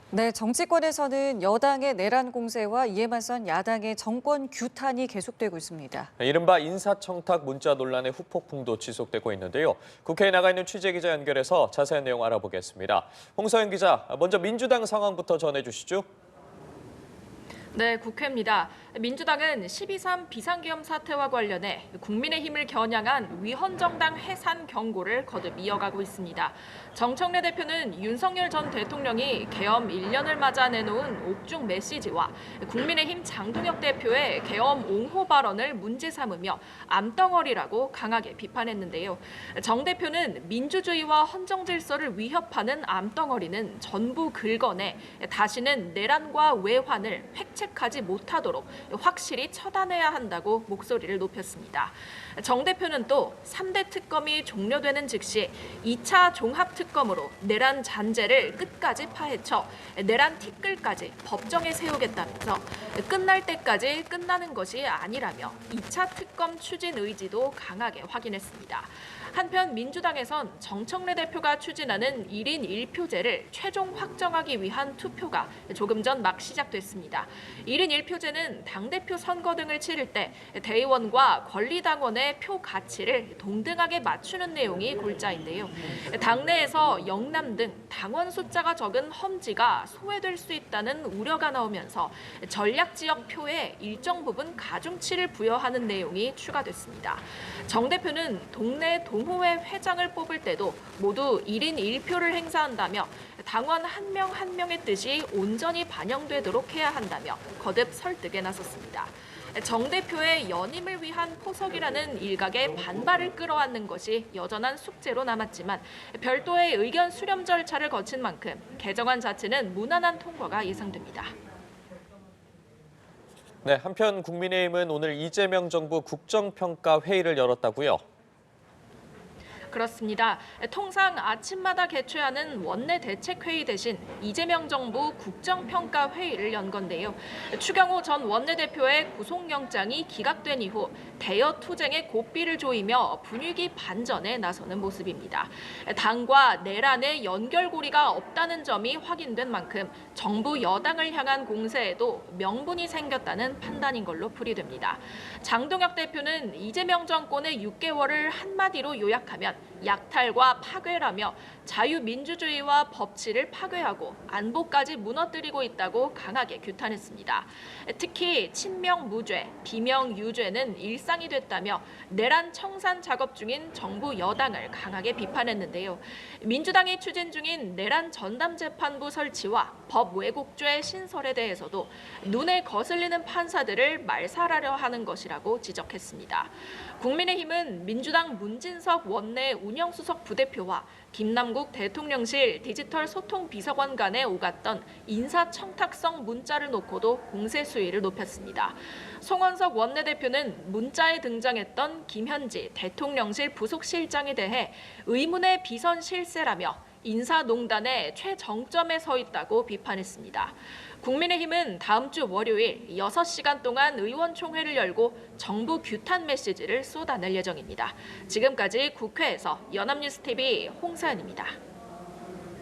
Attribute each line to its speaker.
Speaker 1: 네, 정치권에서는 여당의 내란 공세와 이에 맞선 야당의 정권 규탄이 계속되고 있습니다.
Speaker 2: 이른바 인사청탁 문자 논란의 후폭풍도 지속되고 있는데요. 국회에 나가 있는 취재기자 연결해서 자세한 내용 알아보겠습니다. 홍서영 기자, 먼저 민주당 상황부터 전해주시죠.
Speaker 3: 네, 국회입니다. 민주당은 12.3 비상계엄 사태와 관련해 국민의힘을 겨냥한 위헌정당 해산 경고를 거듭 이어가고 있습니다. 정청래 대표는 윤석열 전 대통령이 계엄 1년을 맞아 내놓은 옥중 메시지와 국민의힘 장동혁 대표의 계엄 옹호 발언을 문제 삼으며 암덩어리라고 강하게 비판했는데요. 정 대표는 민주주의와 헌정 질서를 위협하는 암덩어리는 전부 긁어내 다시는 내란과 외환을 획책하지 못하도록 확실히 처단해야 한다고 목소리를 높였습니다. 정 대표는 또 3대 특검이 종료되는 즉시 2차 종합특검으로 내란 잔재를 끝까지 파헤쳐 내란 티끌까지 법정에 세우겠다면서 끝날 때까지 끝나는 것이 아니라며 2차 특검 추진 의지도 강하게 확인했습니다. 한편 민주당에선 정청래 대표가 추진하는 1인 1표제를 최종 확정하기 위한 투표가 조금 전 막 시작됐습니다. 1인 1표제는 당대표 선거 등을 치를 때 대의원과 권리당원의 표 가치를 동등하게 맞추는 내용이 골자인데요. 당내에서 영남 등 당원 숫자가 적은 험지가 소외될 수 있다는 우려가 나오면서 전략지역 표에 일정 부분 가중치를 부여하는 내용이 추가됐습니다. 정 대표는 동네 동호회 회장을 뽑을 때도 모두 1인 1표를 행사한다며 당원 한 명 한 명의 뜻이 온전히 반영되도록 해야 한다며 거듭 설득에 나섰습니다. 정 대표의 연임을 위한 포석이라는 일각의 반발을 끌어안는 것이 여전한 숙제로 남았지만 별도의 의견 수렴 절차를 거친 만큼 개정안 자체는 무난한 통과가 예상됩니다.
Speaker 2: 네, 한편 국민의힘은 오늘 이재명 정부 국정평가 회의를 열었다고요.
Speaker 3: 그렇습니다. 통상 아침마다 개최하는 원내 대책회의 대신 이재명 정부 국정평가 회의를 연 건데요. 추경호 전 원내대표의 구속영장이 기각된 이후 대여 투쟁의 고삐를 조이며 분위기 반전에 나서는 모습입니다. 당과 내란의 연결고리가 없다는 점이 확인된 만큼 정부 여당을 향한 공세에도 명분이 생겼다는 판단인 걸로 풀이됩니다. 장동혁 대표는 이재명 정권의 6개월을 한마디로 요약하면 약탈과 파괴라며 자유민주주의와 법치를 파괴하고 안보까지 무너뜨리고 있다고 강하게 규탄했습니다. 특히 친명무죄, 비명유죄는 일상이 됐다며 내란 청산 작업 중인 정부 여당을 강하게 비판했는데요. 민주당이 추진 중인 내란 전담재판부 설치와 법 왜곡죄 신설에 대해서도 눈에 거슬리는 판사들을 말살하려 하는 것이라고 지적했습니다. 국민의힘은 민주당 문진석 원내 운영수석 부대표와 김남국 대통령실 디지털 소통 비서관 간에 오갔던 인사청탁성 문자를 놓고도 공세 수위를 높였습니다. 송원석 원내대표는 문자에 등장했던 김현지 대통령실 부속실장에 대해 의문의 비선 실세라며 인사농단의 최정점에 서 있다고 비판했습니다. 국민의힘은 다음 주 월요일 6시간 동안 의원총회를 열고 정부 규탄 메시지를 쏟아낼 예정입니다. 지금까지 국회에서 연합뉴스TV 홍사연입니다.